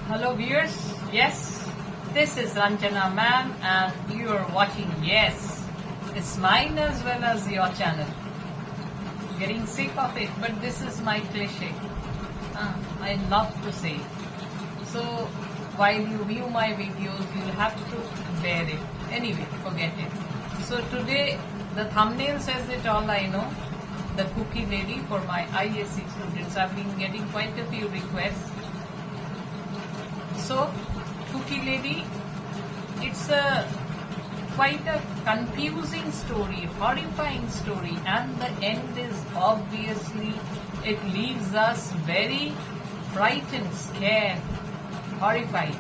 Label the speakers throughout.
Speaker 1: Hello viewers, yes, this is Ranjana ma'am and you are watching Yes. It's mine as well as your channel. Getting sick of it, but this is my cliche. I love to say it. So while you view my videos, you'll have to bear it. Anyway, forget it. So today the thumbnail says it all I know. The cookie lady for my ISC students. I've been getting quite a few requests. So, Cookie Lady, it's quite a confusing story, horrifying story, and the end is obviously, it leaves us very frightened, scared, horrified.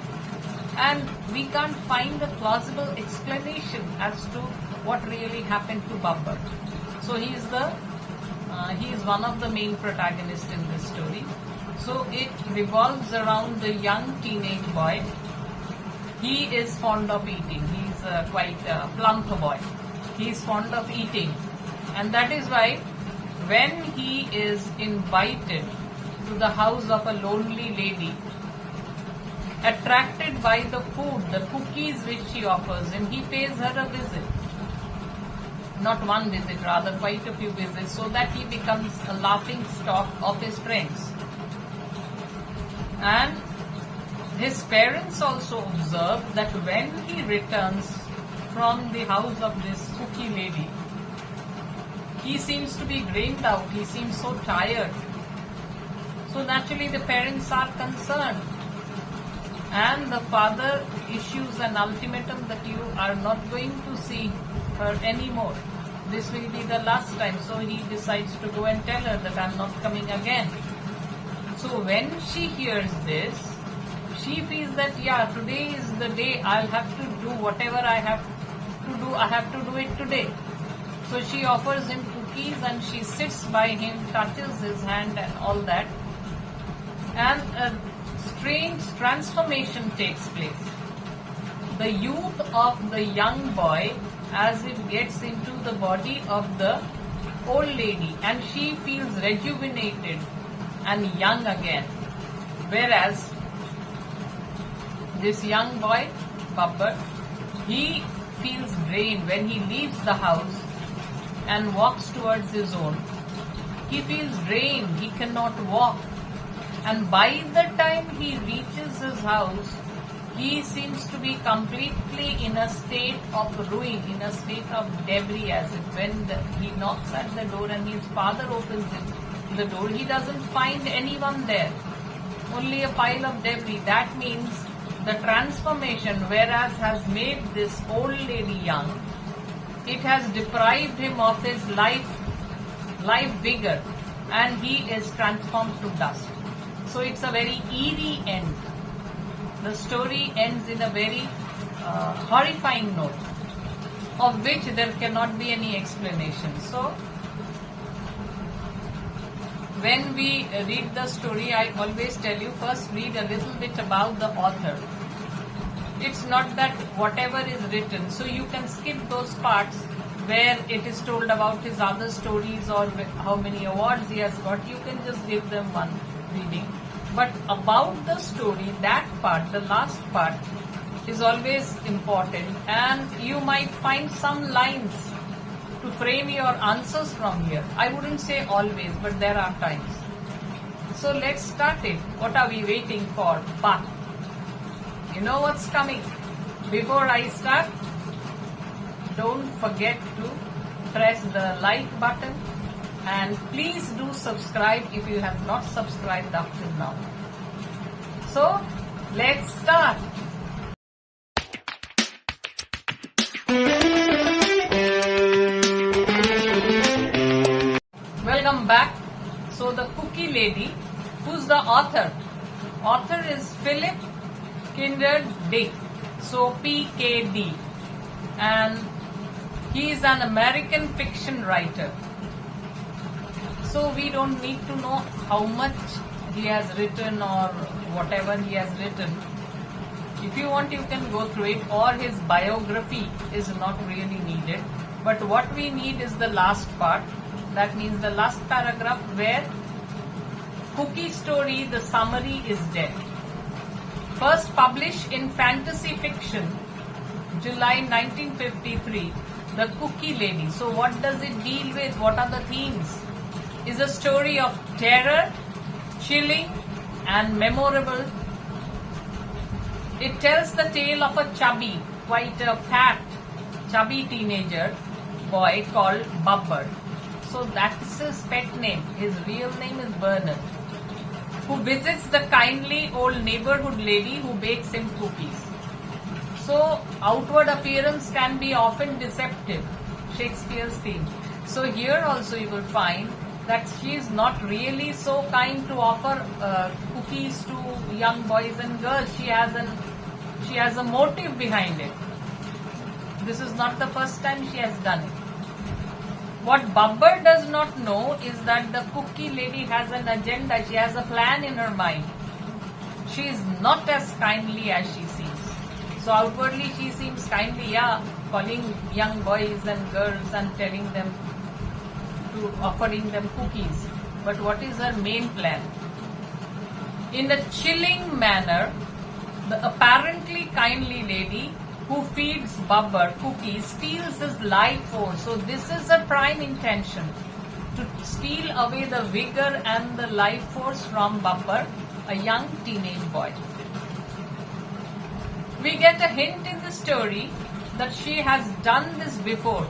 Speaker 1: And we can't find a plausible explanation as to what really happened to Babbar. So he is one of the main protagonists in this story. So it revolves around the young teenage boy. He is fond of eating. He's quite a plump boy. He is fond of eating. And that is why when he is invited to the house of a lonely lady, attracted by the food, the cookies which she offers him, he pays her a visit. Not one visit, rather quite a few visits, so that he becomes a laughing stock of his friends. And his parents also observe that when he returns from the house of this cookie lady, he seems to be drained out, he seems so tired. So naturally the parents are concerned. And the father issues an ultimatum that you are not going to see her anymore. This will be the last time. So he decides to go and tell her that I'm not coming again. So when she hears this, she feels that today is the day, I'll have to do whatever I have to do, I have to do it today. So she offers him cookies and she sits by him, touches his hand and all that. And a strange transformation takes place. The youth of the young boy as it gets into the body of the old lady, and she feels rejuvenated and young again. Whereas this young boy, Babbar, he feels drained when he leaves the house and walks towards his own. He feels drained, he cannot walk. And by the time he reaches his house, he seems to be completely in a state of ruin, in a state of debris, as if when he knocks at the door and his father opens the door, he doesn't find anyone there, only a pile of debris. That means the transformation, whereas has made this old lady young, it has deprived him of his life vigor, and he is transformed to dust. So it's a very eerie end. The story ends in a very horrifying note, of which there cannot be any explanation. So when we read the story, I always tell you, first read a little bit about the author. It's not that whatever is written, so you can skip those parts where it is told about his other stories or how many awards he has got. You can just give them one reading. But about the story, that part, the last part, is always important, and you might find some lines to frame your answers from here. I wouldn't say always, but there are times. So let's start it. What are we waiting for? But you know what's coming. Before I start, don't forget to press the like button, and please do subscribe if you have not subscribed up till now. So let's start. Welcome back. So the cookie lady, who's the author? Author is Philip K. Dick. So PKD. And he is an American fiction writer. So we don't need to know how much he has written or whatever he has written. If you want, you can go through it, or his biography is not really needed. But what we need is the last part. That means the last paragraph where cookie story, the summary is dead. First published in fantasy fiction, July 1953, The Cookie Lady. So what does it deal with? What are the themes? Is a story of terror, chilling and memorable. It tells the tale of a chubby, quite a fat, chubby teenager boy called Bubber. So that's his pet name. His real name is Bernard, who visits the kindly old neighborhood lady who bakes him cookies. So outward appearance can be often deceptive, Shakespeare's theme. So here also you will find that she is not really so kind to offer cookies to young boys and girls. She has a motive behind it. This is not the first time she has done it. What Bubber does not know is that the cookie lady has an agenda. She has a plan in her mind. She is not as kindly as she seems. So outwardly she seems kindly, calling young boys and girls and telling them offering them cookies. But what is her main plan? In a chilling manner, the apparently kindly lady who feeds Bubber cookies steals his life force. So this is a prime intention, to steal away the vigor and the life force from Bubber, a young teenage boy. We get a hint in the story that she has done this before.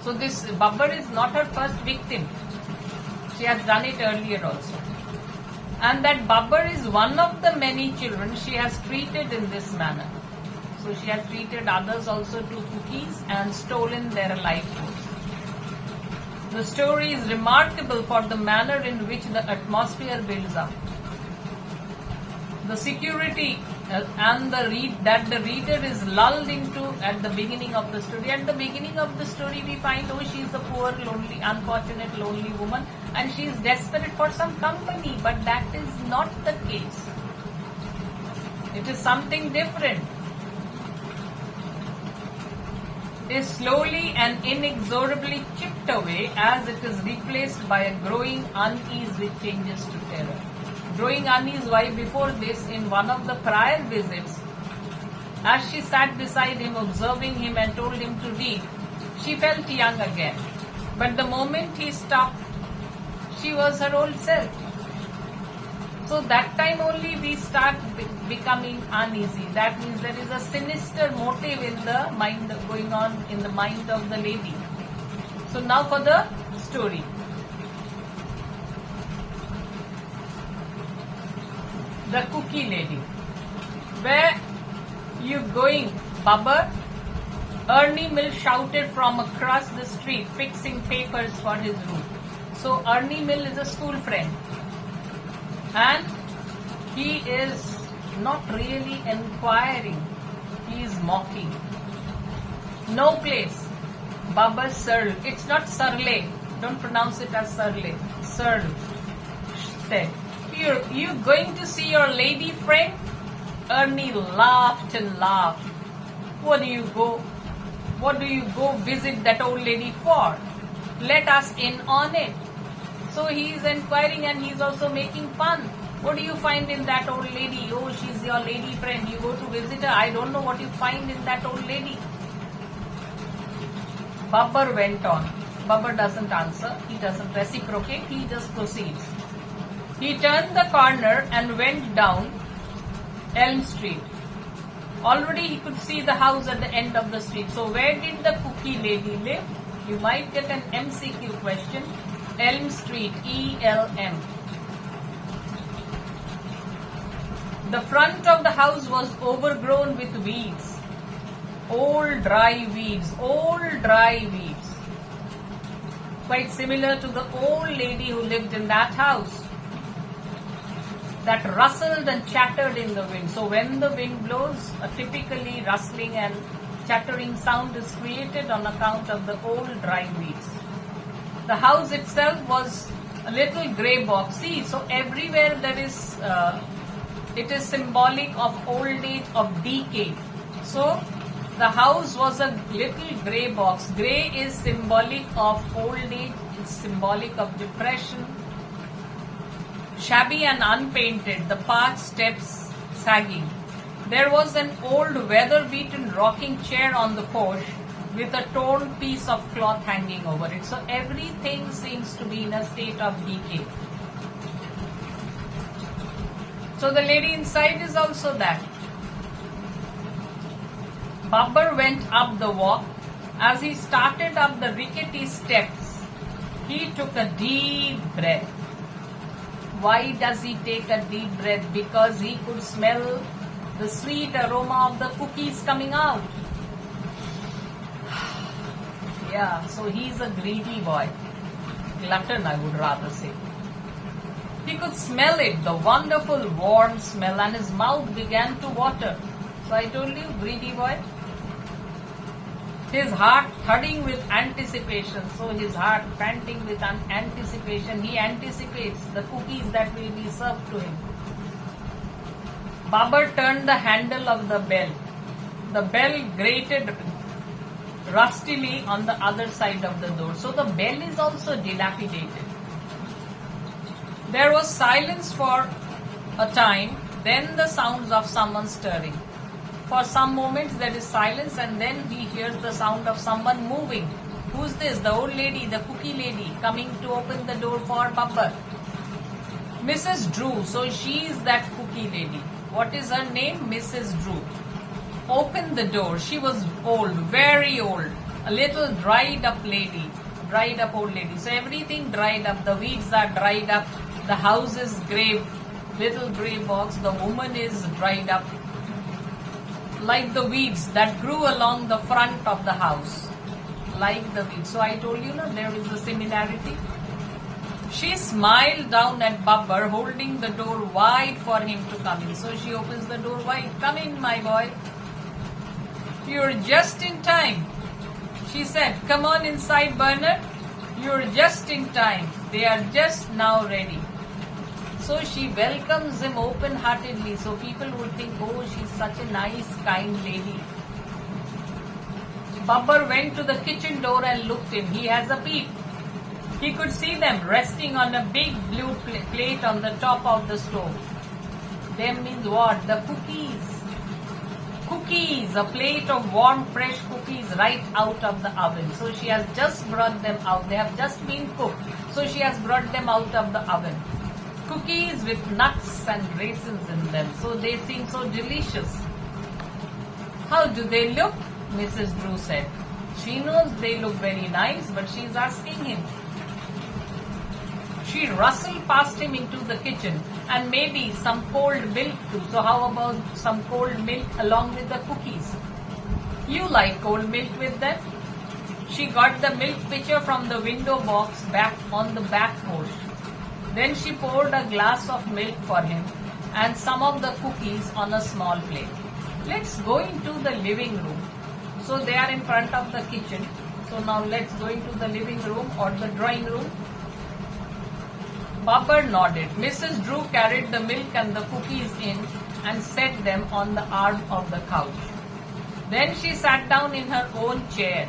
Speaker 1: So this Bubber is not her first victim. She has done it earlier also. And that Bubber is one of the many children she has treated in this manner. So she has treated others also to cookies and stolen their life force. The story is remarkable for the manner in which the atmosphere builds up. The security and that the reader is lulled into at the beginning of the story. At the beginning of the story we find, she is a poor, lonely, unfortunate, lonely woman and she is desperate for some company, but that is not the case. It is something different. Is slowly and inexorably chipped away as it is replaced by a growing unease which changes to terror. Growing unease, why? Before this, in one of the prior visits, as she sat beside him observing him and told him to read, she felt young again. But the moment he stopped, she was her old self. So that time only we start becoming uneasy. That means there is a sinister motive in the mind going on in the mind of the lady. So now for the story. The Cookie Lady. Where you going, Bubber? Ernie Mill shouted from across the street, fixing papers for his room. So Ernie Mill is a school friend. And he is not really inquiring. He is mocking. No place. Bubber Searle. It's not Surley. Don't pronounce it as Surley. Searle said. You going to see your lady friend? Ernie laughed and laughed. What do you go visit that old lady for? Let us in on it. So he is inquiring and he is also making fun. What do you find in that old lady? Oh, she's your lady friend. You go to visit her. I don't know what you find in that old lady. Bubber went on. Bubber doesn't answer. He doesn't reciprocate. He just proceeds. He turned the corner and went down Elm Street. Already he could see the house at the end of the street. So where did the cookie lady live? You might get an MCQ question. Elm Street, E-L-M. The front of the house was overgrown with weeds. Old dry weeds. Quite similar to the old lady who lived in that house. That rustled and chattered in the wind. So when the wind blows, a typically rustling and chattering sound is created on account of the old dry weeds. The house itself was a little grey box. See, so everywhere there is, it is symbolic of old age, of decay. So the house was a little grey box. Grey is symbolic of old age, it's symbolic of depression. Shabby and unpainted, the path steps sagging. There was an old weather-beaten rocking chair on the porch with a torn piece of cloth hanging over it. So everything seems to be in a state of decay. So the lady inside is also that. Babbar went up the walk. As he started up the rickety steps, he took a deep breath. Why does he take a deep breath? Because he could smell the sweet aroma of the cookies coming out. Yeah, so he's a greedy boy. Glutton, I would rather say. He could smell it, the wonderful warm smell, and his mouth began to water. So I told you, greedy boy. His heart thudding with anticipation. So his heart panting with anticipation. He anticipates the cookies that will be served to him. Babbar turned the handle of the bell. The bell grated rustily on the other side of the door. So the bell is also dilapidated. There was silence for a time, then the sounds of someone stirring. For some moments there is silence, and then he hears the sound of someone moving. Who's this? The old lady, the cookie lady, coming to open the door for Babbar. Mrs. Drew. So she is that cookie lady. What is her name? Mrs. Drew. Opened the door. She was old, very old. A little dried up lady. Dried up old lady. So everything dried up. The weeds are dried up. The house is grey. Little grey box. The woman is dried up. Like the weeds that grew along the front of the house. Like the weeds. So I told you, there is a similarity. She smiled down at Babbar, holding the door wide for him to come in. So she opens the door wide. Come in, my boy. You're just in time. She said, come on inside, Bernard. You're just in time. They are just now ready. So she welcomes him open-heartedly. So people would think, oh, she's such a nice, kind lady. Babbar went to the kitchen door and looked in. He has a peep. He could see them resting on a big blue plate on the top of the stove. Them means what? The cookies. Cookies, a plate of warm, fresh cookies right out of the oven. So she has just brought them out. They have just been cooked. So she has brought them out of the oven. Cookies with nuts and raisins in them. So they seem so delicious. How do they look? Mrs. Drew said. She knows they look very nice, but she is asking him. She rustled past him into the kitchen, and maybe some cold milk too. So how about some cold milk along with the cookies? You like cold milk with them? She got the milk pitcher from the window box back on the back porch. Then she poured a glass of milk for him and some of the cookies on a small plate. Let's go into the living room. So they are in front of the kitchen. So now let's go into the living room or the drawing room. Babbar nodded. Mrs. Drew carried the milk and the cookies in and set them on the arm of the couch. Then she sat down in her own chair,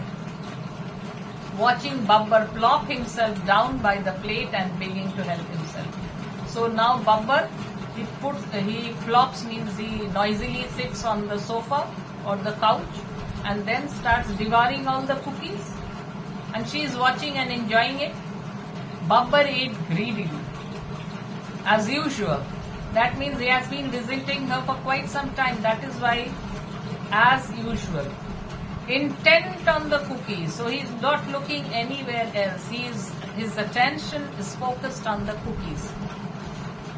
Speaker 1: watching Babbar plop himself down by the plate and beginning to help himself. So now Babbar, he flops means he noisily sits on the sofa or the couch and then starts devouring all the cookies. And she is watching and enjoying it. Babbar ate greedily, as usual. That means he has been visiting her for quite some time. That is why, as usual, intent on the cookies. So he is not looking anywhere else. His attention is focused on the cookies.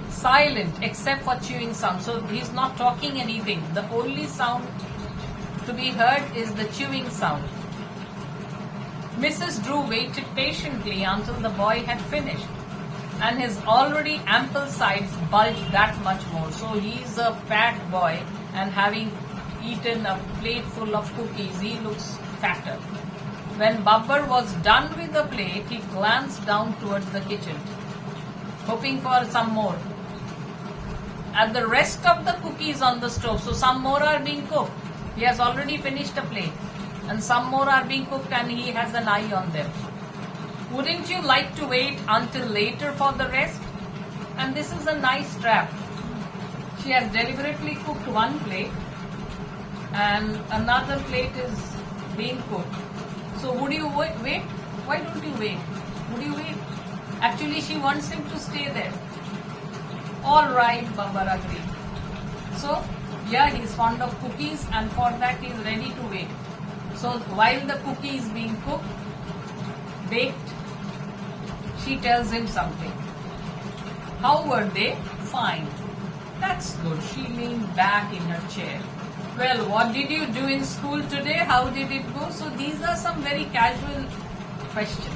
Speaker 1: Silent except for chewing sound. So he is not talking anything. The only sound to be heard is the chewing sound. Mrs. Drew waited patiently until the boy had finished, and his already ample sides bulged that much more. So he is a fat boy, and having eaten a plate full of cookies, he looks fatter. When Babbar was done with the plate, he glanced down towards the kitchen, hoping for some more. At the rest of the cookies on the stove, so some more are being cooked. He has already finished a plate, and some more are being cooked and he has an eye on them. Wouldn't you like to wait until later for the rest? And this is a nice trap. She has deliberately cooked one plate and another plate is being cooked. So would you wait? Why don't you wait? Would you wait? Actually, she wants him to stay there. All right, Babbar agreed. So, yeah, he's fond of cookies and for that he is ready to wait. So, while the cookie is being cooked, baked, she tells him something. How were they? Fine. That's good. She leaned back in her chair. Well, what did you do in school today? How did it go? So these are some very casual questions.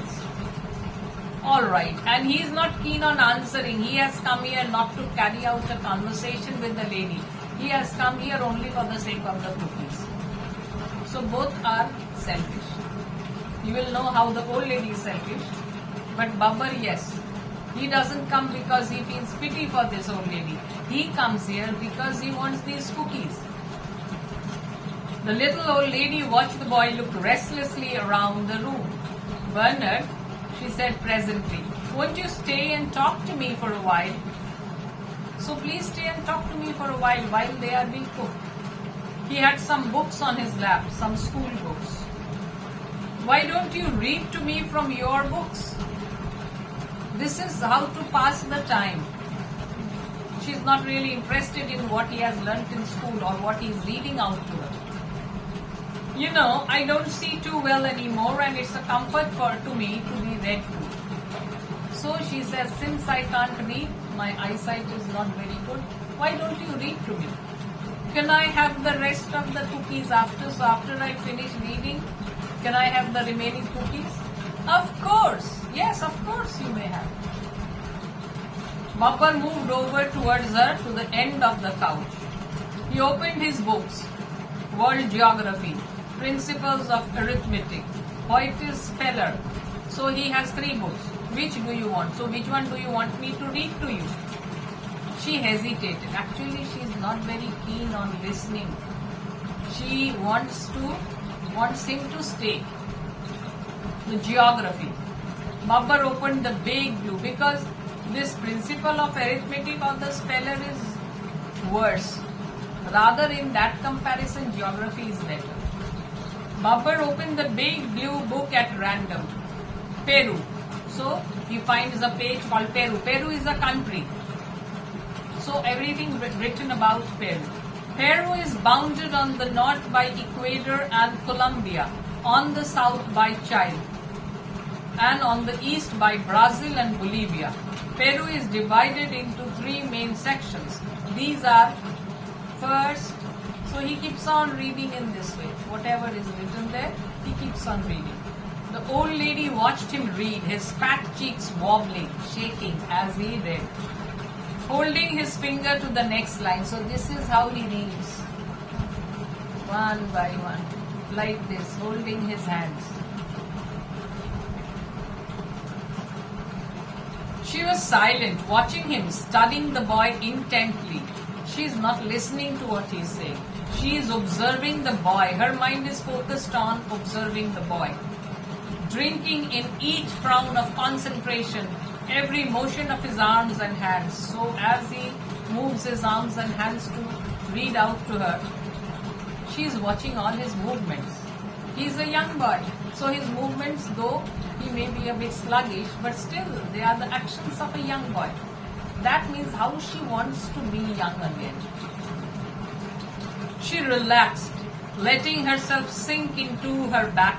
Speaker 1: Alright, and he is not keen on answering. He has come here not to carry out a conversation with the lady. He has come here only for the sake of the cookies. So both are selfish. You will know how the old lady is selfish. But Babbar, yes. He doesn't come because he feels pity for this old lady. He comes here because he wants these cookies. The little old lady watched the boy look restlessly around the room. Bernard, she said presently, won't you stay and talk to me for a while? So please stay and talk to me for a while they are being cooked. He had some books on his lap, some school books. Why don't you read to me from your books? This is how to pass the time. She's not really interested in what he has learnt in school or what he is reading out to her. You know, I don't see too well anymore and it's a comfort to me to be read to. So she says, since I can't read, my eyesight is not very good, why don't you read to me? Can I have the rest of the cookies after? So after I finish reading, can I have the remaining cookies? Of course. Yes, of course you may have. Babbar moved over towards her to the end of the couch. He opened his books. World Geography, Principles of Arithmetic, Hoyt's Speller. So he has 3 books. Which do you want? So which one do you want me to read to you? She hesitated. Actually, she is not very keen on listening. She wants him to stay. The geography. Babbar opened the big blue because this principle of arithmetic or the speller is worse. Rather, in that comparison, geography is better. Babbar opened the big blue book at random. Peru. So he finds a page called Peru. Peru is a country. So everything written about Peru. Peru is bounded on the north by Ecuador and Colombia, on the south by Chile, and on the east by Brazil and Bolivia. Peru is divided into 3 main sections. These are first, so he keeps on reading in this way. Whatever is written there, he keeps on reading. The old lady watched him read, his fat cheeks wobbling, shaking as he read, holding his finger to the next line. So this is how he reads, one by one, like this, holding his hands. She was silent, watching him, studying the boy intently. She is not listening to what he is saying. She is observing the boy. Her mind is focused on observing the boy. Drinking in each frown of concentration, every motion of his arms and hands. So as he moves his arms and hands to read out to her, she is watching all his movements. He is a young boy, so his movements, though he may be a bit sluggish, but still they are the actions of a young boy. That means how she wants to be young again. She relaxed, letting herself sink into her back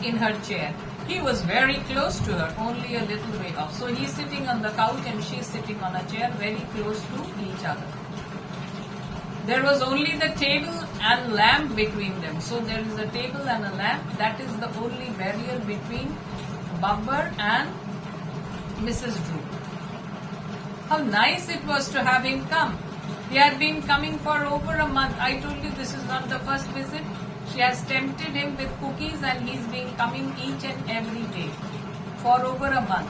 Speaker 1: in her chair. He was very close to her, only a little way off. So he's sitting on the couch and she's sitting on a chair, very close to each other. There was only the table and lamp between them. So there is a table and a lamp. That is the only barrier between Babbar and Mrs. Drew. How nice it was to have him come. He had been coming for over a month. I told you this is not the first visit. She has tempted him with cookies and he's been coming each and every day for over a month.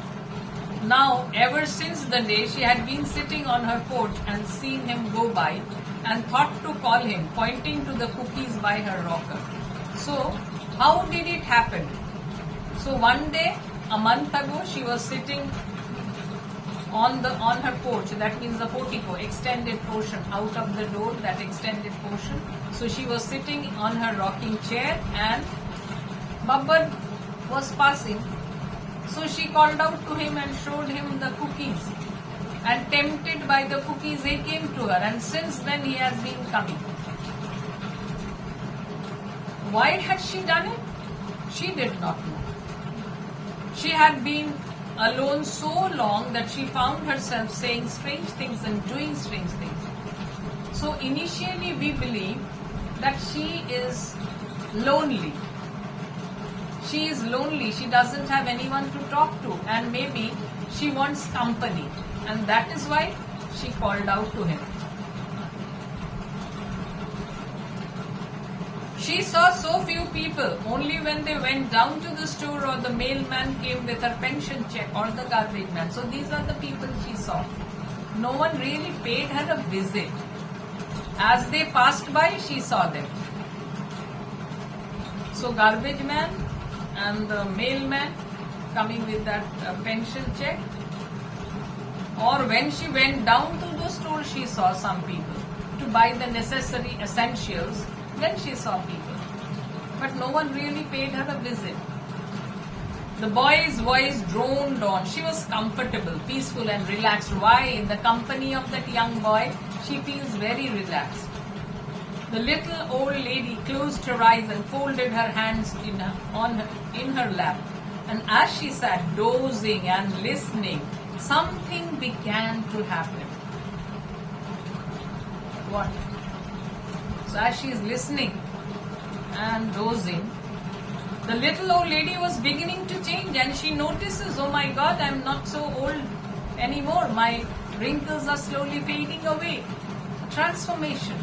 Speaker 1: Now, ever since the day she had been sitting on her porch and seen him go by and thought to call him, pointing to the cookies by her rocker. So, how did it happen? So one day, a month ago, she was sitting on her porch. That means the portico, extended portion out of the door, that extended portion. So she was sitting on her rocking chair and Babbar was passing. So she called out to him and showed him the cookies. And tempted by the cookies, he came to her. And since then he has been coming. Why had she done it? She did not know. She had been alone so long that she found herself saying strange things and doing strange things. So initially we believe that she is lonely. She is lonely. She doesn't have anyone to talk to, and maybe she wants company, and that is why she called out to him. She saw so few people. Only when they went down to the store or the mailman came with her pension check or the garbage man. So these are the people she saw. No one really paid her a visit. As they passed by, she saw them. So garbage man and the mailman coming with that pension check. Or when she went down to the store, she saw some people to buy the necessary essentials. Then she saw people. But no one really paid her a visit. The boy's voice droned on. She was comfortable, peaceful and relaxed. Why? In the company of that young boy, she feels very relaxed. The little old lady closed her eyes and folded her hands in her lap. And as she sat dozing and listening, something began to happen. What? So as she is listening and dozing, the little old lady was beginning to change, and she notices, oh my God, I'm not so old anymore. My wrinkles are slowly fading away. Transformation.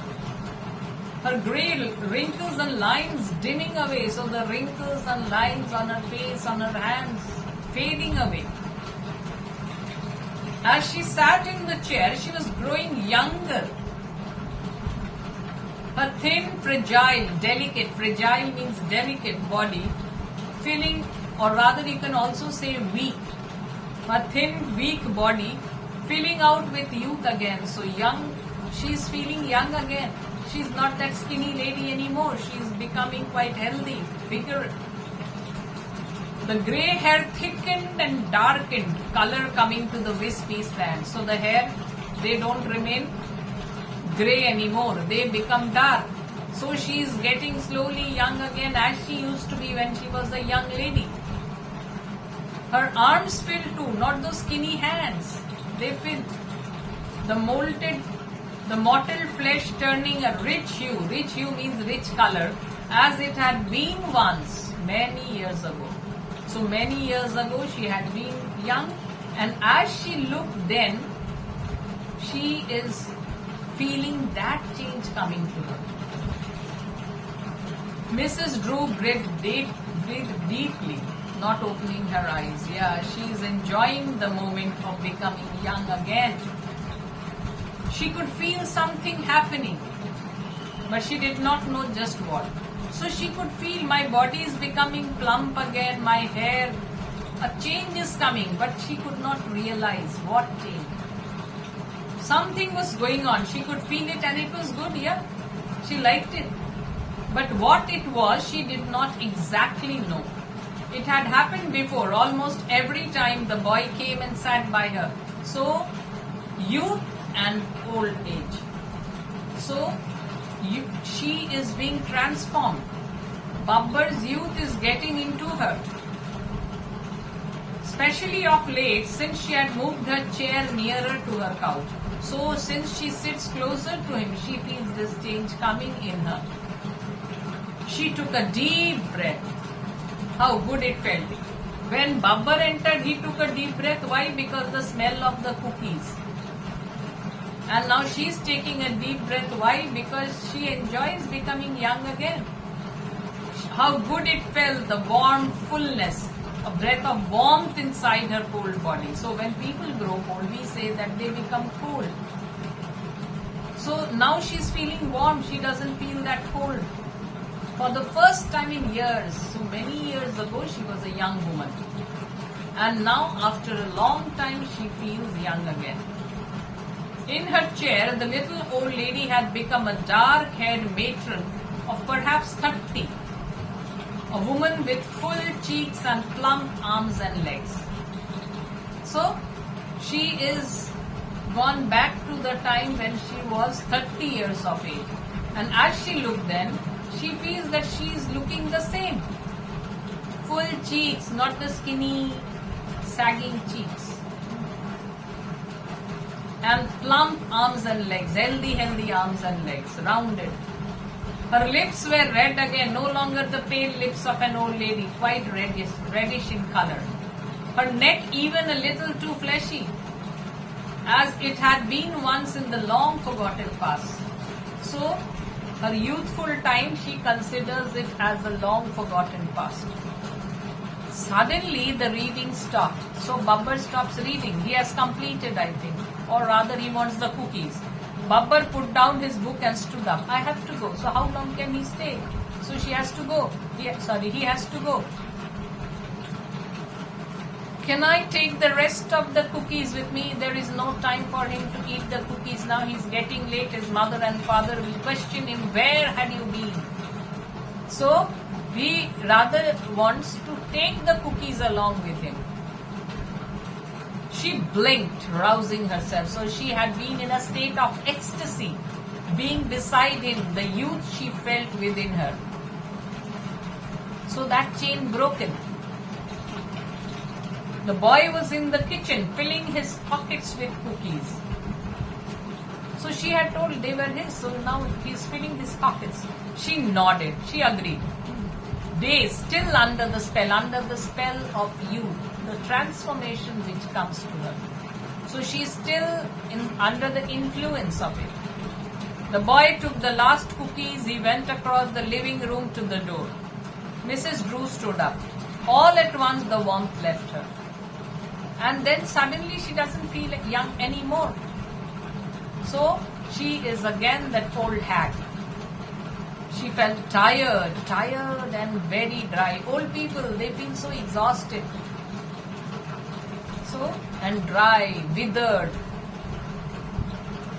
Speaker 1: Her grey wrinkles and lines dimming away. So the wrinkles and lines on her face, on her hands, fading away. As she sat in the chair, she was growing younger. Her thin, fragile means delicate body, feeling, or rather you can also say weak. Her thin, weak body filling out with youth again. So young, she's feeling young again. She's not that skinny lady anymore. She's becoming quite healthy, bigger. The grey hair thickened and darkened, color coming to the wispy strands. So the hair, they don't remain grey anymore. They become dark. So she is getting slowly young again as she used to be when she was a young lady. Her arms fill too, not those skinny hands. They fill. The mottled flesh turning a rich hue. Rich hue means rich color, as it had been once, many years ago. So many years ago she had been young, and as she looked then, she is feeling that change coming to her. Mrs. Drew breathed deeply, not opening her eyes. Yeah, she is enjoying the moment of becoming young again. She could feel something happening, but she did not know just what. So she could feel my body is becoming plump again, my hair, a change is coming, but she could not realize what change. Something was going on. She could feel it and it was good, yeah. She liked it. But what it was, she did not exactly know. It had happened before, almost every time the boy came and sat by her. So, youth and old age. So, she is being transformed. Babbar's youth is getting into her. Especially of late, since she had moved her chair nearer to her couch. So, since she sits closer to him, she feels this change coming in her. She took a deep breath. How good it felt. When Babbar entered, he took a deep breath. Why? Because the smell of the cookies. And now she is taking a deep breath. Why? Because she enjoys becoming young again. How good it felt, the warm fullness, a breath of warmth inside her cold body. So when people grow old, we say that they become cold. So now she's feeling warm. She doesn't feel that cold. For the first time in years, so many years ago, she was a young woman. And now, after a long time, she feels young again. In her chair, the little old lady had become a dark-haired matron of perhaps 30, a woman with full cheeks and plump arms and legs. So, she is gone back to the time when she was 30 years of age. And as she looked then, she feels that she is looking the same. Full cheeks, not the skinny, sagging cheeks. And plump arms and legs, healthy arms and legs, rounded. Her lips were red again, no longer the pale lips of an old lady, quite reddish in color. Her neck even a little too fleshy, as it had been once in the long forgotten past. So, her youthful time, she considers it as a long forgotten past. Suddenly, the reading stopped. So, Babbar stops reading. He has completed, I think. Or rather, he wants the cookies. Babbar put down his book and stood up. I have to go. So, how long can he stay? So, she has to go. He has to go. Can I take the rest of the cookies with me? There is no time for him to eat the cookies now. He's getting late. His mother and father will question him, where had you been? So, he rather wants to take the cookies along with him. She blinked, rousing herself. So, she had been in a state of ecstasy, being beside him, the youth she felt within her. So, that chain broken. The boy was in the kitchen filling his pockets with cookies. So she had told they were his, so now he's filling his pockets. She nodded, she agreed. Dazed, still under the spell of youth, the transformation which comes to her. So she is still under the influence of it. The boy took the last cookies, he went across the living room to the door. Mrs. Drew stood up. All at once the warmth left her. And then suddenly she doesn't feel young anymore. So she is again that old hag. She felt tired and very dry. Old people, they feel so exhausted. So, and dry, withered.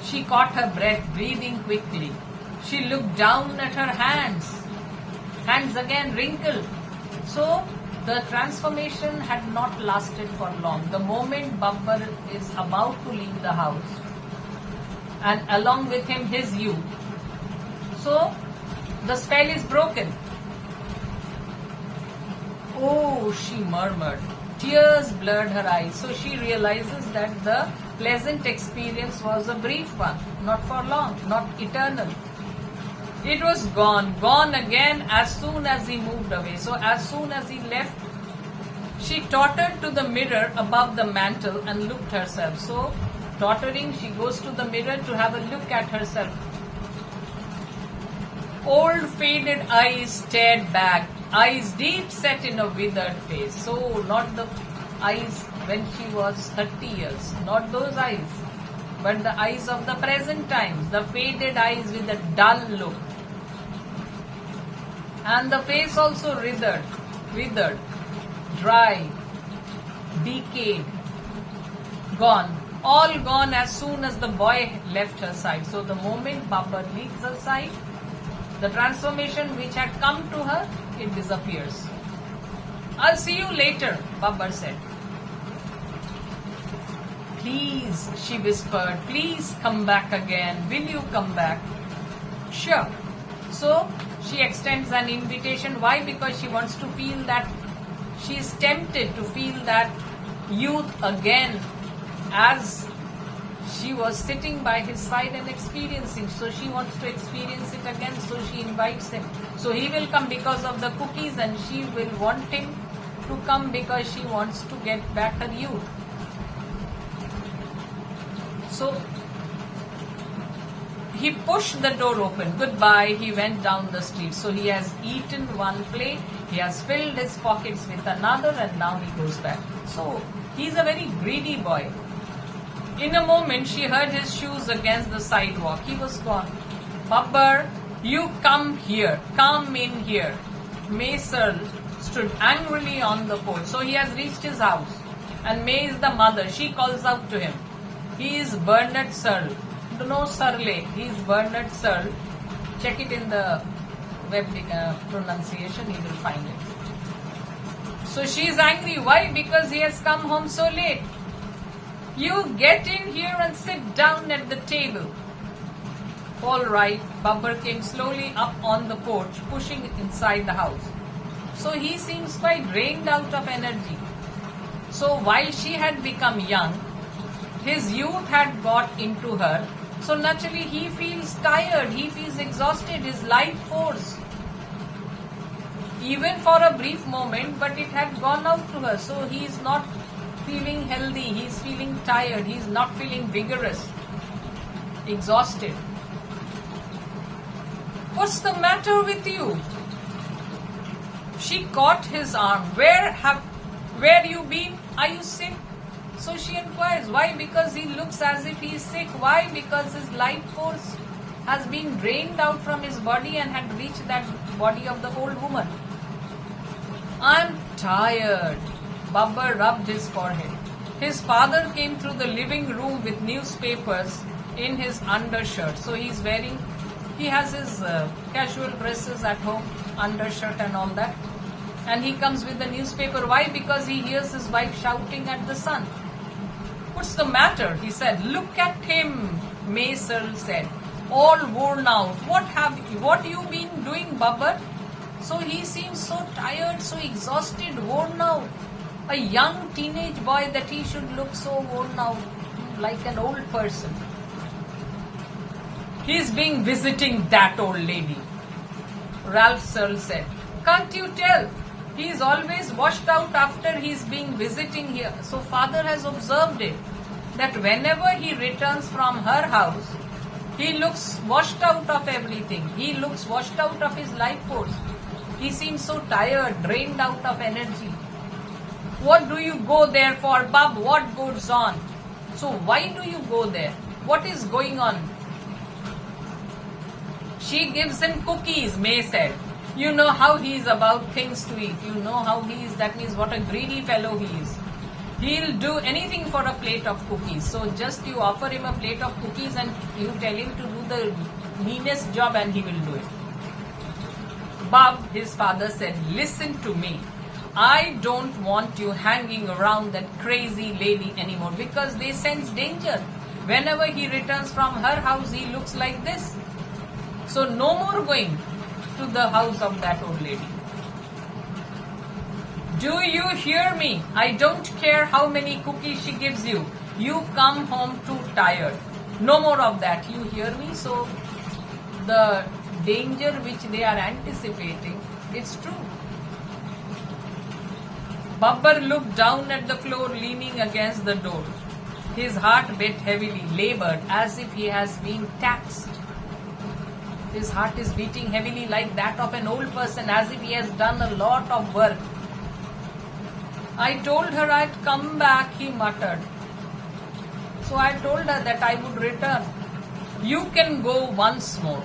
Speaker 1: She caught her breath, breathing quickly. She looked down at her hands. Hands again wrinkled. So, the transformation had not lasted for long. The moment Babbar is about to leave the house, and along with him his youth, so the spell is broken. Oh, she murmured. Tears blurred her eyes. So she realizes that the pleasant experience was a brief one, not for long, not eternal. It was gone again as soon as he moved away. So as soon as he left, she tottered to the mirror above the mantel and looked herself. So, tottering, she goes to the mirror to have a look at herself. Old faded eyes stared back, eyes deep set in a withered face. So, not the eyes when she was 30 years, not those eyes, but the eyes of the present times, the faded eyes with a dull look. And the face also withered, dry, decayed, gone. All gone as soon as the boy left her side. So the moment Babbar leaves her side, the transformation which had come to her, it disappears. I'll see you later, Babbar said. Please, she whispered, please come back again. Will you come back? Sure. So, she extends an invitation. Why? Because she wants to feel that, she is tempted to feel that youth again as she was sitting by his side and experiencing. So she wants to experience it again. So she invites him. So he will come because of the cookies and she will want him to come because she wants to get back her youth. So he pushed the door open. Goodbye. He went down the street. So he has eaten one plate. He has filled his pockets with another and now he goes back. So he's a very greedy boy. In a moment, she heard his shoes against the sidewalk. He was gone. Babbar, you come here. Come in here. Maser stood angrily on the porch. So he has reached his house. And May is the mother. She calls out to him. He is Bernard Searle. No Searle. He is Bernard Searle. Check it in the web pronunciation. You will find it. So she is angry. Why? Because he has come home so late. You get in here and sit down at the table. All right. Babbar came slowly up on the porch, pushing inside the house. So he seems quite drained out of energy. So while she had become young, his youth had got into her. So naturally he feels tired, he feels exhausted, his life force. Even for a brief moment, but it had gone out to her. So he is not feeling healthy, he is feeling tired, he is not feeling vigorous, exhausted. What's the matter with you? She caught his arm. Where you been? Are you sick? So she inquires, why? Because he looks as if he is sick. Why? Because his life force has been drained out from his body and had reached that body of the old woman. I'm tired. Babbar rubbed his forehead. His father came through the living room with newspapers in his undershirt. So he has his casual dresses at home, undershirt and all that. And he comes with the newspaper. Why? Because he hears his wife shouting at the son. What's the matter? He said. Look at him, May Searle said. All worn out. What you been doing, Babbar? So he seems so tired, so exhausted, worn out. A young teenage boy that he should look so worn out, like an old person. He's been visiting that old lady, Ralph Searle said. Can't you tell? He is always washed out after he's been visiting here. So father has observed it, that whenever he returns from her house, he looks washed out of everything. He looks washed out of his life force. He seems so tired, drained out of energy. What do you go there for, Bab? What goes on? So why do you go there? What is going on? She gives him cookies, May said. You know how he is about things to eat. You know how he is. That means what a greedy fellow he is. He'll do anything for a plate of cookies. So just you offer him a plate of cookies and you tell him to do the meanest job and he will do it. Bab, his father said, listen to me. I don't want you hanging around that crazy lady anymore because they sense danger. Whenever he returns from her house, he looks like this. So no more going to the house of that old lady. Do you hear me? I don't care how many cookies she gives you. You come home too tired. No more of that. You hear me? So the danger which they are anticipating, it's true. Babbar looked down at the floor, leaning against the door. His heart beat heavily, labored, as if he has been taxed. His heart is beating heavily like that of an old person, as if he has done a lot of work. I told her I'd come back, he muttered. So I told her that I would return. You can go once more,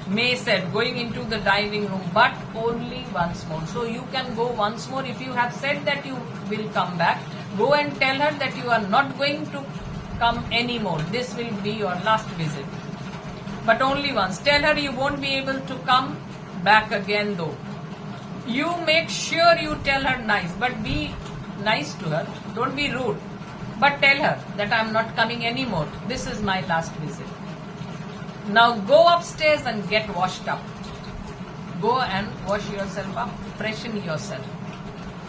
Speaker 1: May said, going into the dining room, but only once more. So you can go once more. If you have said that you will come back, go and tell her that you are not going to come anymore. This will be your last visit. But only once. Tell her you won't be able to come back again though. You make sure you tell her nice, but be nice to her. Don't be rude. But tell her that I am not coming anymore. This is my last visit. Now go upstairs and get washed up. Go and wash yourself up. Freshen yourself.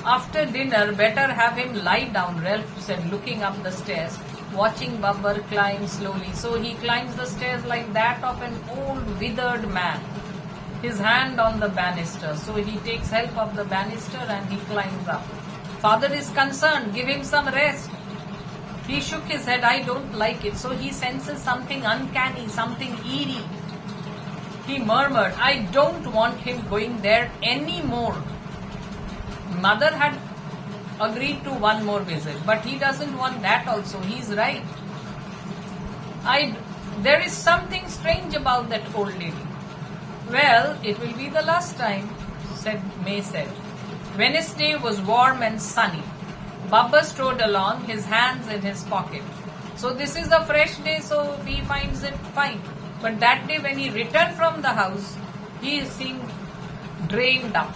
Speaker 1: After dinner, better have him lie down, Ralph said, looking up the stairs, watching Babbar climb slowly. So he climbs the stairs like that of an old withered man, his hand on the banister. So he takes help of the banister and he climbs up. Father is concerned, give him some rest. He shook his head, I don't like it. So he senses something uncanny, something eerie. He murmured, I don't want him going there anymore. Mother had agreed to one more visit, but he doesn't want that also. He's right. There is something strange about that old lady. Well, it will be the last time, May said. Wednesday was warm and sunny. Babbar strode along, his hands in his pocket. So this is a fresh day, so he finds it fine. But that day when he returned from the house, he seemed drained up.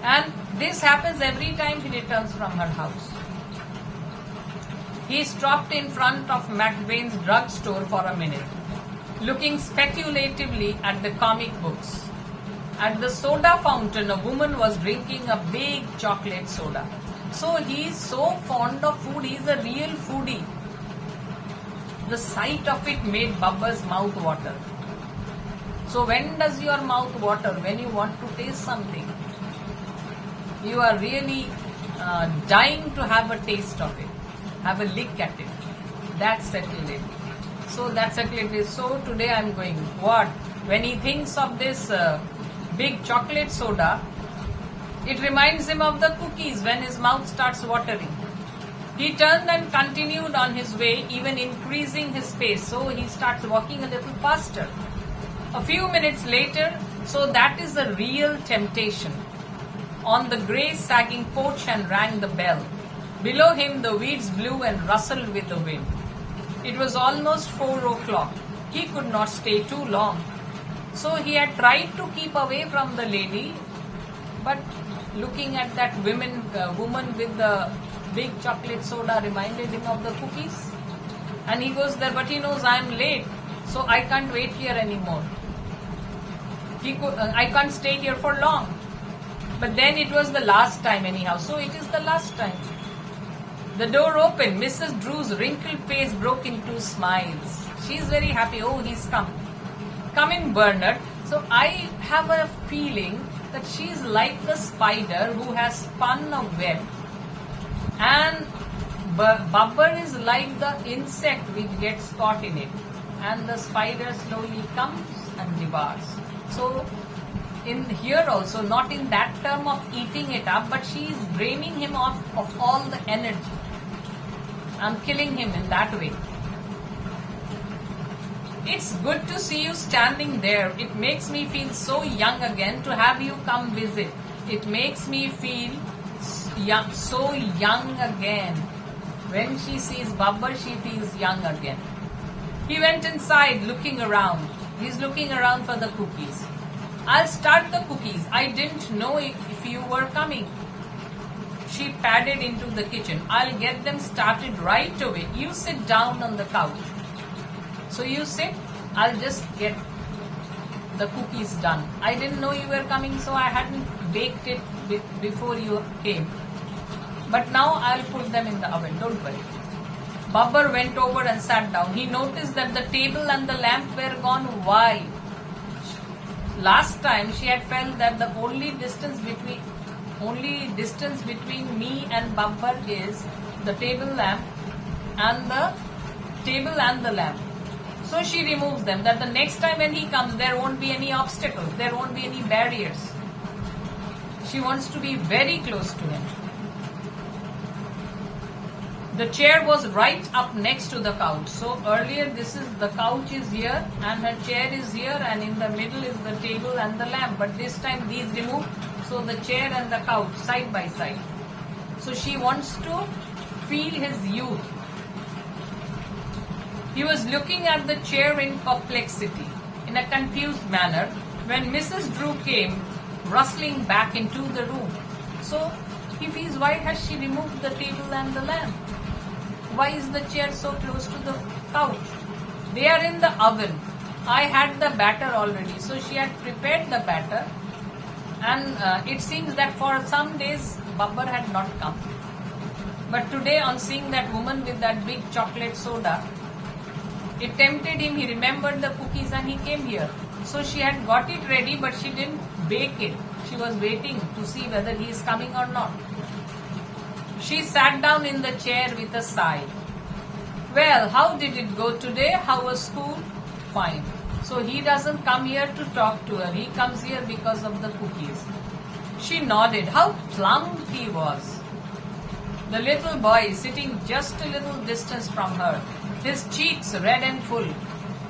Speaker 1: And this happens every time he returns from her house. He stopped in front of McBain's drugstore for a minute, looking speculatively at the comic books. At the soda fountain, a woman was drinking a big chocolate soda. So he is so fond of food, he is a real foodie. The sight of it made Babbar's mouth water. So when does your mouth water? When you want to taste something. You are really dying to have a taste of it. Have a lick at it. That settled it. So that settled it. So today I am going. What? When he thinks of this big chocolate soda, it reminds him of the cookies when his mouth starts watering. He turned and continued on his way, even increasing his pace. So he starts walking a little faster. A few minutes later, so that is the real temptation. On the grey sagging porch and rang the bell. Below him the weeds blew and rustled with the wind. It was almost 4 o'clock. He could not stay too long. So he had tried to keep away from the lady, but looking at that woman with the big chocolate soda reminded him of the cookies. And he goes there, but he knows I am late, so I can't wait here anymore. I can't stay here for long. But then it was the last time anyhow, so it is the last time. The door opened. Mrs. Drew's wrinkled face broke into smiles. She is very happy. Oh, he's come. Come in, Bernard. So I have a feeling that she is like the spider who has spun a web, and Babbar is like the insect which gets caught in it, and the spider slowly comes and devours. So in here also, not in that term of eating it up, but she is draining him of all the energy and killing him in that way. It's good to see you standing there. It makes me feel so young again to have you come visit. It makes me feel young, so young again. When she sees Babbar, she feels young again. He went inside looking around. He's looking around for the cookies. I'll start the cookies. I didn't know if you were coming. She padded into the kitchen. I'll get them started right away. You sit down on the couch. So you sit, I'll just get the cookies done. I didn't know you were coming, so I hadn't baked it before you came. But now I'll put them in the oven, don't worry. Babbar went over and sat down. He noticed that the table and the lamp were gone. Why? Last time she had felt that the only distance between me and Babbar is the table and the lamp. So she removes them, that the next time when he comes, there won't be any obstacles, there won't be any barriers. She wants to be very close to him. The chair was right up next to the couch. So earlier the couch is here and her chair is here, and in the middle is the table and the lamp. But this time these removed, so the chair and the couch side by side. So she wants to feel his youth. He was looking at the chair in perplexity, in a confused manner, when Mrs. Drew came rustling back into the room. So he feels, why has she removed the table and the lamp? Why is the chair so close to the couch? They are in the oven. I had the batter already. So she had prepared the batter, and it seems that for some days Babbar had not come. But today, on seeing that woman with that big chocolate soda, it tempted him. He remembered the cookies and he came here. So she had got it ready, but she didn't bake it. She was waiting to see whether he is coming or not. She sat down in the chair with a sigh. Well, how did it go today? How was school? Fine. So he doesn't come here to talk to her. He comes here because of the cookies. She nodded. How plump he was. The little boy sitting just a little distance from her, his cheeks red and full.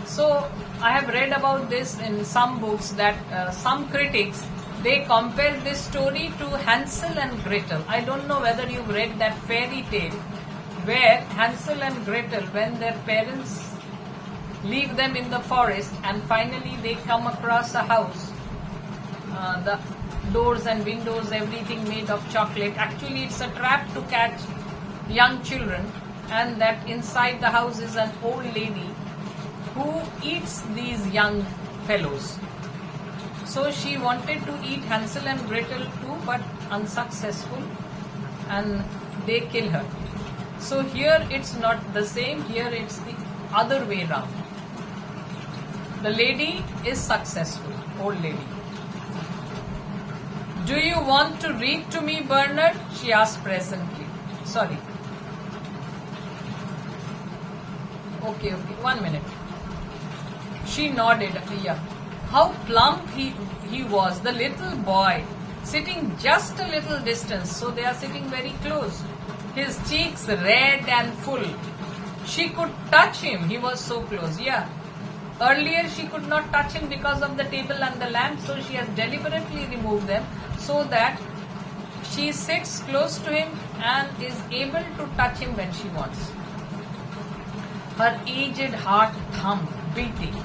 Speaker 1: So I have read about this in some books that some critics, They compared this story to Hansel and Gretel. I don't know whether you've read that fairy tale where Hansel and Gretel, when their parents leave them in the forest and finally they come across a house, the doors and windows, everything made of chocolate. Actually, it's a trap to catch young children, and that inside the house is an old lady who eats these young fellows. So she wanted to eat Hansel and Gretel too, but unsuccessful, and they kill her. So here it's not the same, here it's the other way round. The lady is successful, old lady. Do you want to read to me, Bernard? She asked presently. Sorry. Okay, 1 minute. She nodded. Yeah. How plump he was, the little boy, sitting just a little distance, so they are sitting very close. His cheeks red and full. She could touch him, he was so close. Yeah. Earlier she could not touch him because of the table and the lamp, so she has deliberately removed them so that she sits close to him and is able to touch him when she wants. Her aged heart thumped, beating.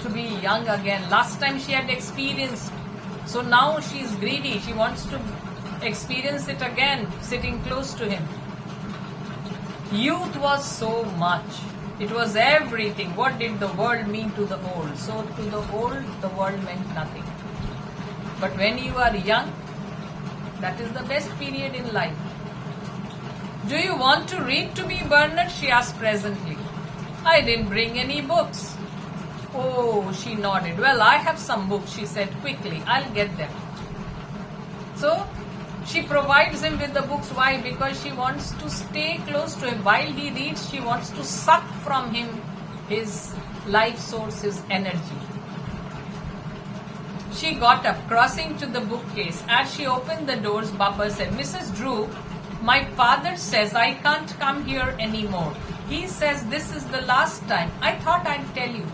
Speaker 1: To be young again. Last time she had experienced, so now she is greedy. She wants to experience it again, sitting close to him. Youth was so much. It was everything. What did the world mean to the old? So to the old, the world meant nothing. But when you are young, that is the best period in life. Do you want to read to me, Bernard? She asked presently. I didn't bring any books. Oh, she nodded. Well, I have some books, she said quickly. I'll get them. So, she provides him with the books. Why? Because she wants to stay close to him. While he reads, she wants to suck from him his life source, his energy. She got up, crossing to the bookcase. As she opened the doors, Baba said, Mrs. Drew, my father says I can't come here anymore. He says this is the last time. I thought I'd tell you.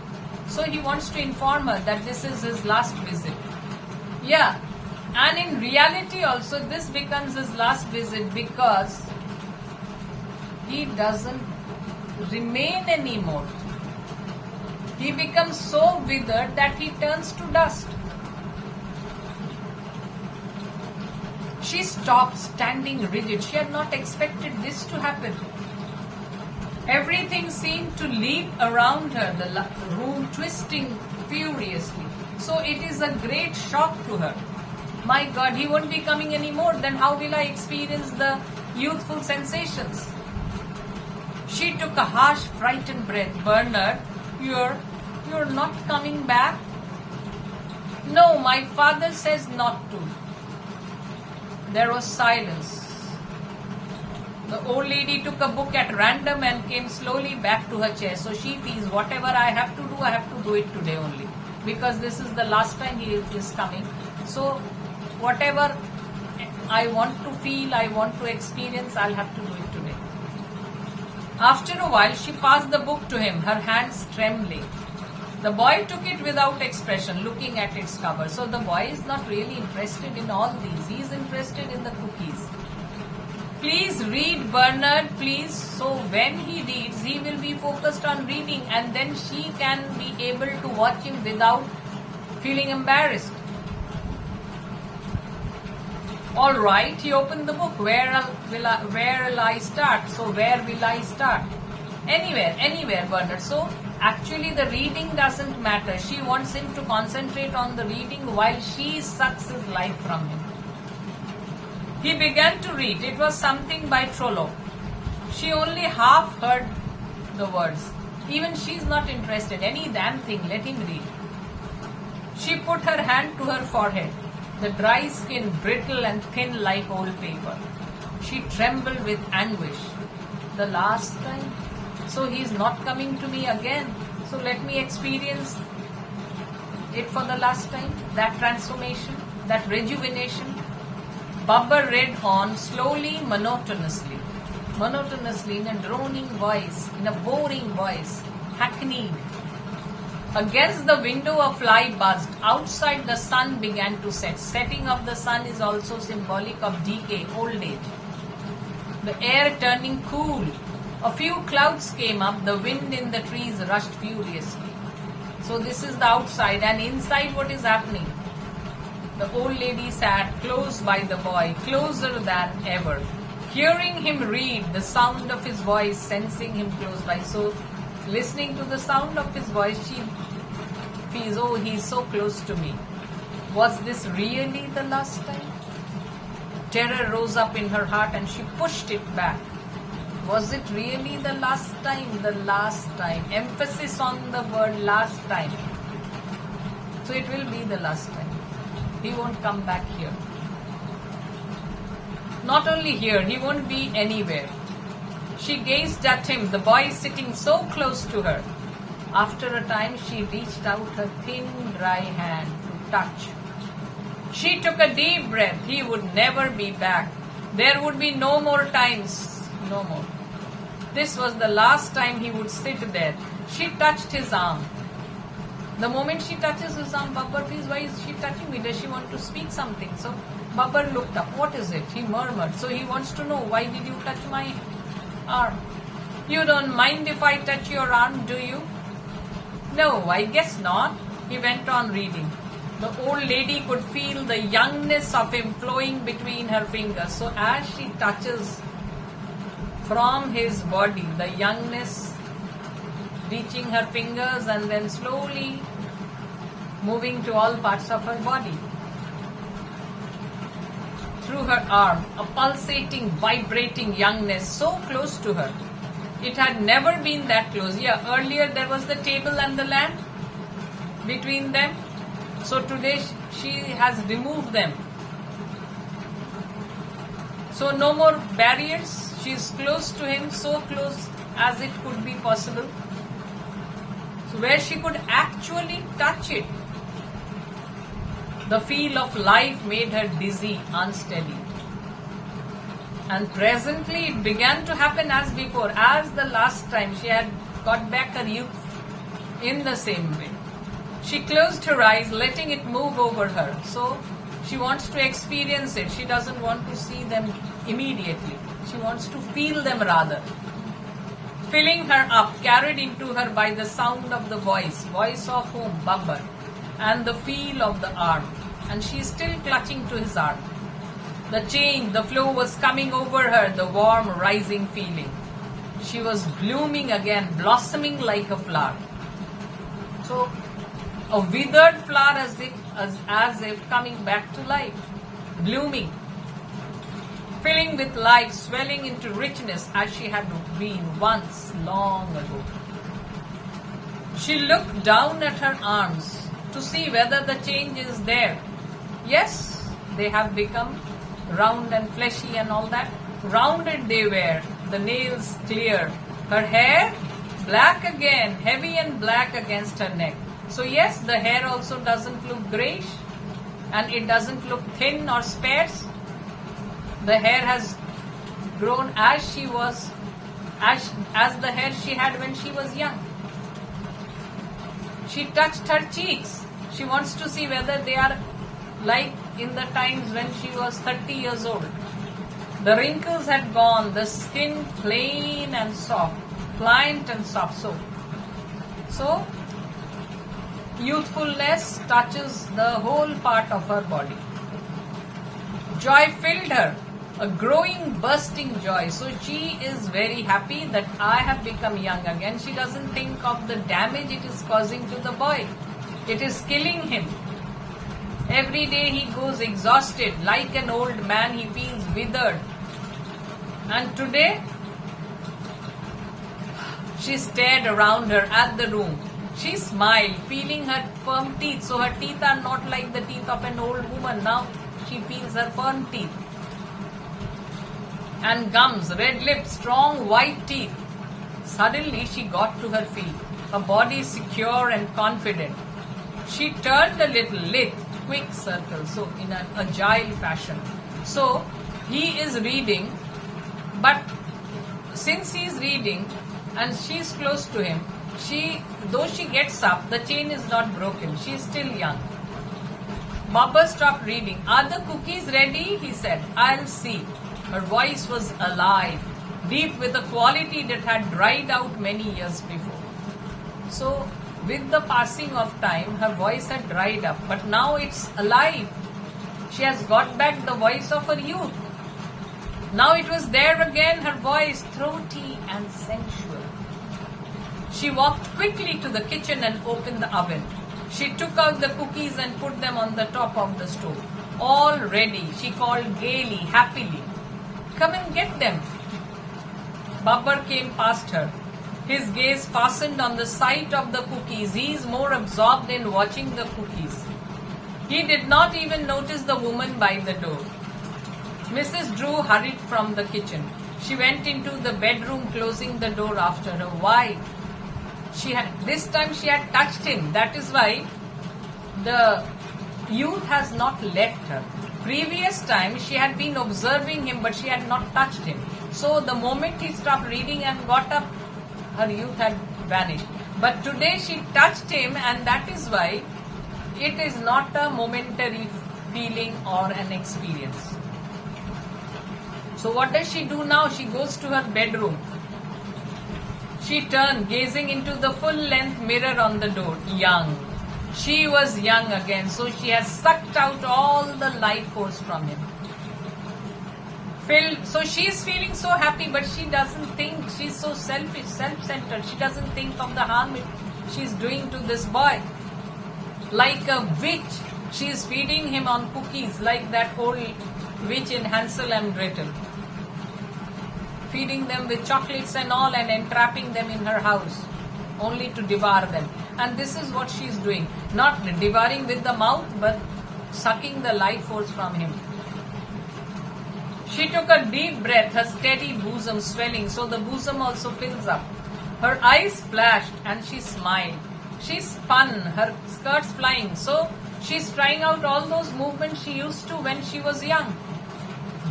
Speaker 1: So he wants to inform her that this is his last visit. Yeah, and in reality also this becomes his last visit because he doesn't remain anymore. He becomes so withered that he turns to dust. She stopped, standing rigid. She had not expected this to happen. Everything seemed to leap around her, the room twisting furiously. So it is a great shock to her. My God, he won't be coming anymore. Then how will I experience the youthful sensations? She took a harsh, frightened breath. Bernard, you're not coming back? No, my father says not to. There was silence. The old lady took a book at random and came slowly back to her chair. So she feels whatever I have to do it today only. Because this is the last time he is coming. So whatever I want to feel, I want to experience, I'll have to do it today. After a while, she passed the book to him, her hands trembling. The boy took it without expression, looking at its cover. So the boy is not really interested in all these. He is interested in the cookies. Please read, Bernard, please. So when he reads, he will be focused on reading and then she can be able to watch him without feeling embarrassed. All right, he opened the book. Where will I start? So where will I start? Anywhere, Bernard. So actually the reading doesn't matter. She wants him to concentrate on the reading while she sucks his life from him. He began to read. It was something by Trollope. She only half heard the words. Even she is not interested. Any damn thing, let him read. She put her hand to her forehead, the dry skin brittle and thin like old paper. She trembled with anguish. The last time? So he is not coming to me again. So let me experience it for the last time. That transformation, that rejuvenation. Baba read on slowly, monotonously in a droning voice, in a boring voice, hackneyed. Against the window a fly buzzed. Outside the sun began to set. Setting of the sun is also symbolic of decay, old age. The air turning cool. A few clouds came up. The wind in the trees rushed furiously. So this is the outside, and inside what is happening? The old lady sat close by the boy, closer than ever. Hearing him read, the sound of his voice, sensing him close by. So listening to the sound of his voice, she feels, oh, he's so close to me. Was this really the last time? Terror rose up in her heart and she pushed it back. Was it really the last time? The last time. Emphasis on the word last time. So it will be the last time. He won't come back here. Not only here, he won't be anywhere. She gazed at him, the boy sitting so close to her. After a time, she reached out her thin, dry hand to touch. She took a deep breath. He would never be back. There would be no more times. No more. This was the last time he would sit there. She touched his arm. The moment she touches his arm, Babbar feels, why is she touching me? Does she want to speak something? So Babbar looked up. What is it? He murmured. So he wants to know, why did you touch my arm? You don't mind if I touch your arm, do you? No, I guess not. He went on reading. The old lady could feel the youngness of him flowing between her fingers. So as she touches from his body, the youngness reaching her fingers and then slowly moving to all parts of her body. Through her arm, a pulsating, vibrating youngness so close to her. It had never been that close. Yeah, earlier there was the table and the lamp between them. So today she has removed them. So no more barriers. She is close to him, so close as it could be possible. So where she could actually touch it. The feel of life made her dizzy, unsteady. And presently it began to happen as before, as the last time she had got back her youth in the same way. She closed her eyes, letting it move over her. So she wants to experience it. She doesn't want to see them immediately. She wants to feel them rather. Filling her up, carried into her by the sound of the voice of whom? Babbar, and the feel of the arm. And she is still clutching to his arm. The change, the flow was coming over her, the warm, rising feeling. She was blooming again, blossoming like a flower. So, a withered flower as if coming back to life, blooming, filling with life, swelling into richness as she had been once long ago. She looked down at her arms to see whether the change is there. Yes, they have become round and fleshy and all that. Rounded they were, the nails clear. Her hair, black again, heavy and black against her neck. So yes, the hair also doesn't look greyish and it doesn't look thin or sparse. The hair has grown as she was, as the hair she had when she was young. She touched her cheeks. She wants to see whether they are like in the times when she was 30 years old. The wrinkles had gone, the skin plain and soft, pliant and soft. So youthfulness touches the whole part of her body. Joy filled her, a growing, bursting joy. So she is very happy that I have become young again. She doesn't think of the damage it is causing to the boy. It is killing him. Every day he goes exhausted, like an old man, he feels withered. And today, she stared around her at the room. She smiled, feeling her firm teeth. So her teeth are not like the teeth of an old woman. Now she feels her firm teeth. And gums, red lips, strong white teeth. Suddenly she got to her feet, her body secure and confident. She turned a little, lit, quick circle, so in an agile fashion. So he is reading, but since he is reading and she is close to him, though she gets up, the chain is not broken. She is still young. Babbar stopped reading. Are the cookies ready? He said. I'll see. Her voice was alive, deep with a quality that had dried out many years before. So, with the passing of time, her voice had dried up, but now it's alive. She has got back the voice of her youth. Now it was there again, her voice, throaty and sensual. She walked quickly to the kitchen and opened the oven. She took out the cookies and put them on the top of the stove. All ready, she called gaily, happily. Come and get them. Babbar came past her. His gaze fastened on the sight of the cookies. He is more absorbed in watching the cookies. He did not even notice the woman by the door. Mrs. Drew hurried from the kitchen. She went into the bedroom, closing the door after her. Why? This time she had touched him. That is why the youth has not left her. Previous time she had been observing him, but she had not touched him. So the moment he stopped reading and got up, her youth had vanished. But today she touched him, and that is why it is not a momentary feeling or an experience. So what does she do now? She goes to her bedroom. She turned, gazing into the full-length mirror on the door. Young. She was young again, so she has sucked out all the life force from him. So she is feeling so happy, but she doesn't think. She's so selfish, self-centered. She doesn't think of the harm she's doing to this boy. Like a witch, she is feeding him on cookies, like that old witch in Hansel and Gretel. Feeding them with chocolates and all and entrapping them in her house, only to devour them. And this is what she is doing. Not devouring with the mouth, but sucking the life force from him. She took a deep breath, her steady bosom swelling, so the bosom also fills up. Her eyes flashed and she smiled. She spun, her skirts flying, so she's trying out all those movements she used to when she was young.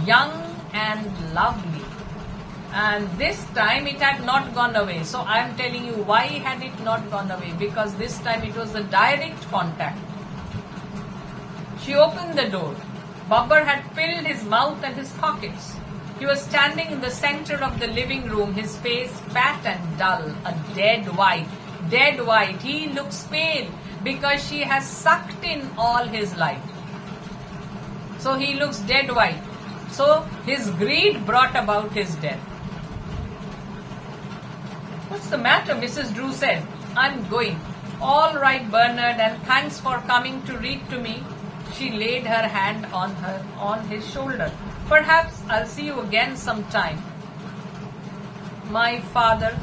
Speaker 1: Young and lovely. And this time it had not gone away. So I am telling you, why had it not gone away? Because this time it was a direct contact. She opened the door. Babbar had filled his mouth and his pockets. He was standing in the center of the living room, his face fat and dull, a dead white. Dead white. He looks pale because she has sucked in all his life. So he looks dead white. So his greed brought about his death. What's the matter? Mrs. Drew said. I'm going. All right, Bernard, and thanks for coming to read to me. She laid her hand on his shoulder. Perhaps I'll see you again sometime. My father.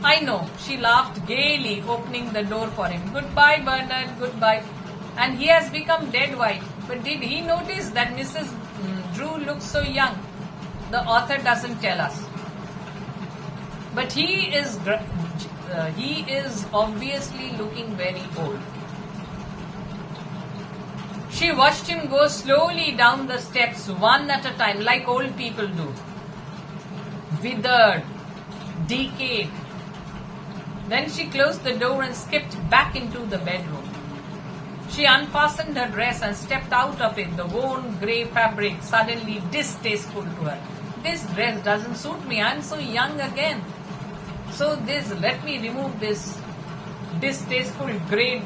Speaker 1: I know. She laughed gaily, opening the door for him. Goodbye, Bernard, goodbye. And he has become dead white. But did he notice that Mrs. Drew looks so young? The author doesn't tell us. But he is obviously looking very old. She watched him go slowly down the steps, one at a time, like old people do. Withered, decayed. Then she closed the door and skipped back into the bedroom. She unfastened her dress and stepped out of it, the worn grey fabric suddenly distasteful to her. This dress doesn't suit me. I'm so young again. So let me remove this distasteful grey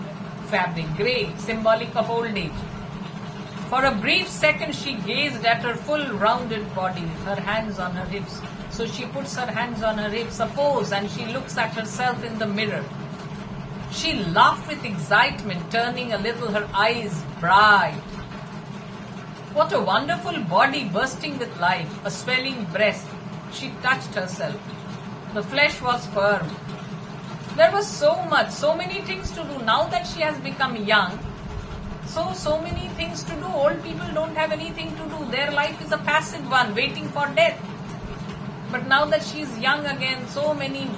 Speaker 1: fabric, grey, symbolic of old age. For a brief second she gazed at her full rounded body, her hands on her hips. So she puts her hands on her hips, a pose, and she looks at herself in the mirror. She laughed with excitement, turning a little, her eyes bright. What a wonderful body bursting with life, a swelling breast. She touched herself. The flesh was firm. There was so many things to do. Now that she has become young, so many things to do. Old people don't have anything to do. Their life is a passive one, waiting for death. But now that she is young again, so many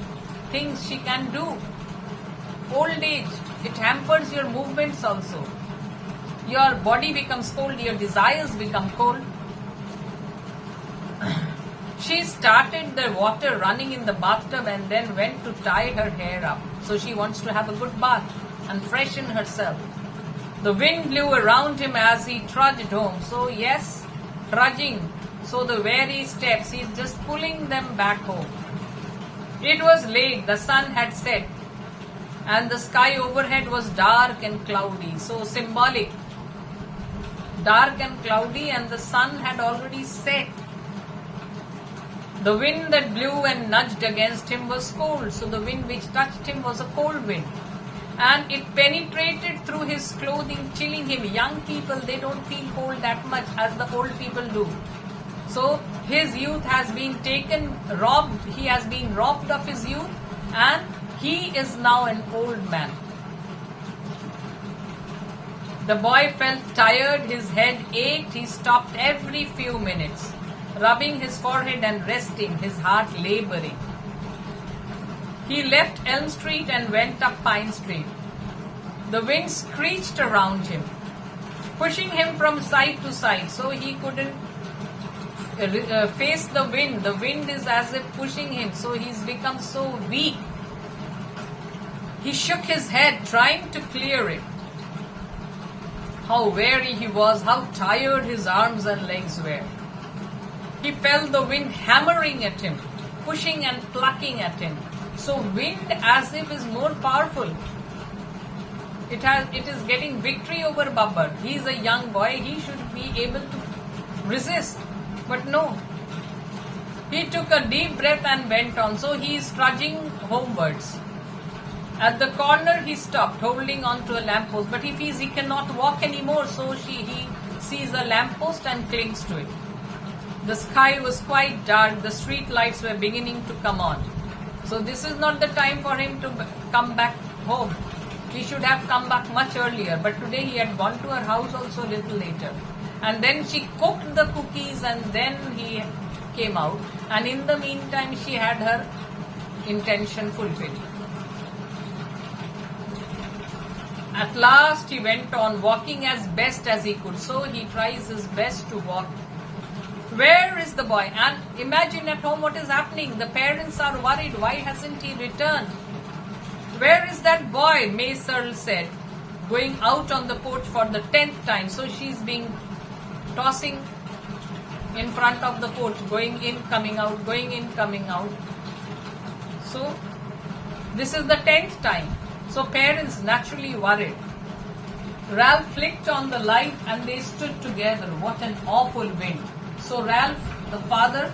Speaker 1: things she can do. Old age, it hampers your movements also. Your body becomes cold, your desires become cold. She started the water running in the bathtub and then went to tie her hair up. So she wants to have a good bath and freshen herself. The wind blew around him as he trudged home. So yes, trudging. So the very steps, he's just pulling them back home. It was late, the sun had set, and the sky overhead was dark and cloudy. So symbolic. Dark and cloudy, and the sun had already set. The wind that blew and nudged against him was cold. So the wind which touched him was a cold wind. And it penetrated through his clothing, chilling him. Young people, they don't feel cold that much as the old people do. So his youth has been robbed. He has been robbed of his youth, and he is now an old man. The boy felt tired, his head ached, he stopped every few minutes, rubbing his forehead and resting, his heart laboring. He left Elm Street and went up Pine Street. The wind screeched around him, pushing him from side to side, so he couldn't face the wind. The wind is as if pushing him, so he's become so weak. He shook his head, trying to clear it. How weary he was, how tired his arms and legs were. He felt the wind hammering at him, pushing and plucking at him. So wind as if is more powerful. It is getting victory over Babbar. He is a young boy, he should be able to resist. But no. He took a deep breath and went on. So he is trudging homewards. At the corner he stopped, holding on to a lamppost. But he cannot walk anymore, so he sees a lamppost and clings to it. The sky was quite dark. The street lights were beginning to come on. So this is not the time for him to come back home. He should have come back much earlier. But today he had gone to her house also a little later. And then she cooked the cookies, and then he came out. And in the meantime, she had her intention fulfilled. At last, he went on walking as best as he could. So he tries his best to walk. Where is the boy? And imagine at home what is happening. The parents are worried. Why hasn't he returned? Where is that boy? May Searle said, going out on the porch for the 10th time. So she's being tossing in front of the porch, going in, coming out, going in, coming out. So this is the 10th time. So parents naturally worried. Ralph flicked on the light and they stood together. What an awful wind. So Ralph, the father,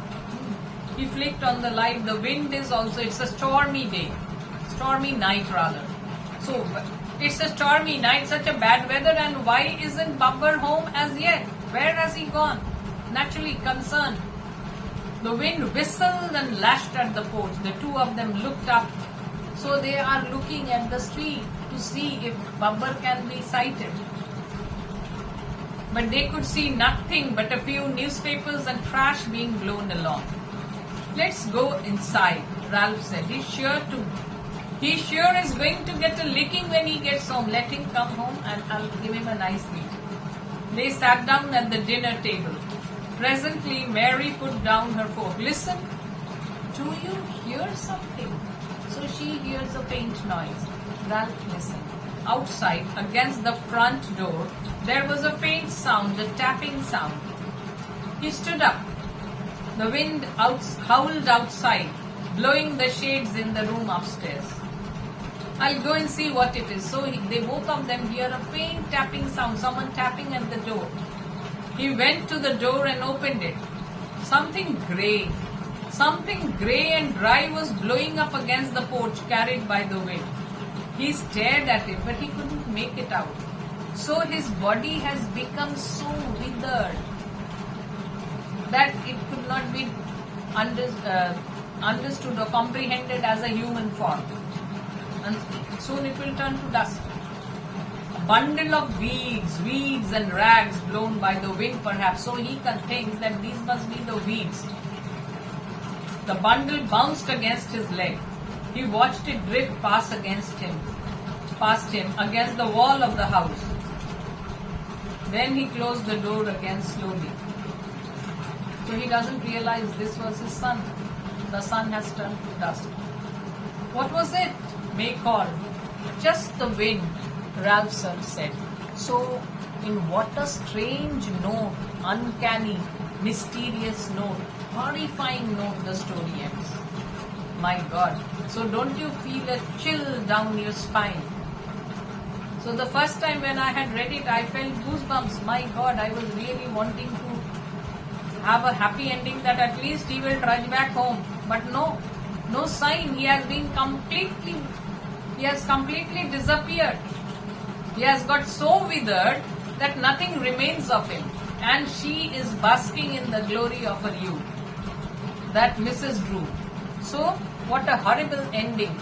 Speaker 1: he flicked on the light. The wind is also, it's a stormy day. Stormy night rather. So it's a stormy night, such a bad weather, and why isn't Babbar home as yet? Where has he gone? Naturally concerned. The wind whistled and lashed at the porch. The two of them looked up. So they are looking at the street to see if Babbar can be sighted. But they could see nothing but a few newspapers and trash being blown along. Let's go inside, Ralph said. He sure is going to get a licking when he gets home. Let him come home and I'll give him a nice meal. They sat down at the dinner table. Presently, Mary put down her fork. Listen, do you hear something? So she hears a faint noise. Ralph listened. Outside, against the front door, there was a faint sound, a tapping sound. He stood up. The wind howled outside, blowing the shades in the room upstairs. I'll go and see what it is. So they both of them hear a faint tapping sound, someone tapping at the door. He went to the door and opened it. Something grey and dry was blowing up against the porch, carried by the wind. He stared at it, but he couldn't make it out. So his body has become so withered that it could not be understood or comprehended as a human form. And soon it will turn to dust. A bundle of weeds and rags blown by the wind perhaps. So he thinks that these must be the weeds. The bundle bounced against his leg. He watched it drift past him against the wall of the house. Then he closed the door again slowly. So he doesn't realize this was his son. The sun has turned to dust. What was it? may call just the wind, Ralphson said. So, in what a strange note, uncanny, mysterious note, horrifying note the story ends. My God. So don't you feel a chill down your spine? So the first time when I had read it, I felt goosebumps. My God, I was really wanting to have a happy ending that at least he will trudge back home. But no sign. He has completely disappeared. He has got so withered that nothing remains of him. And she is basking in the glory of her youth. That Mrs. Drew. So, what a horrible ending.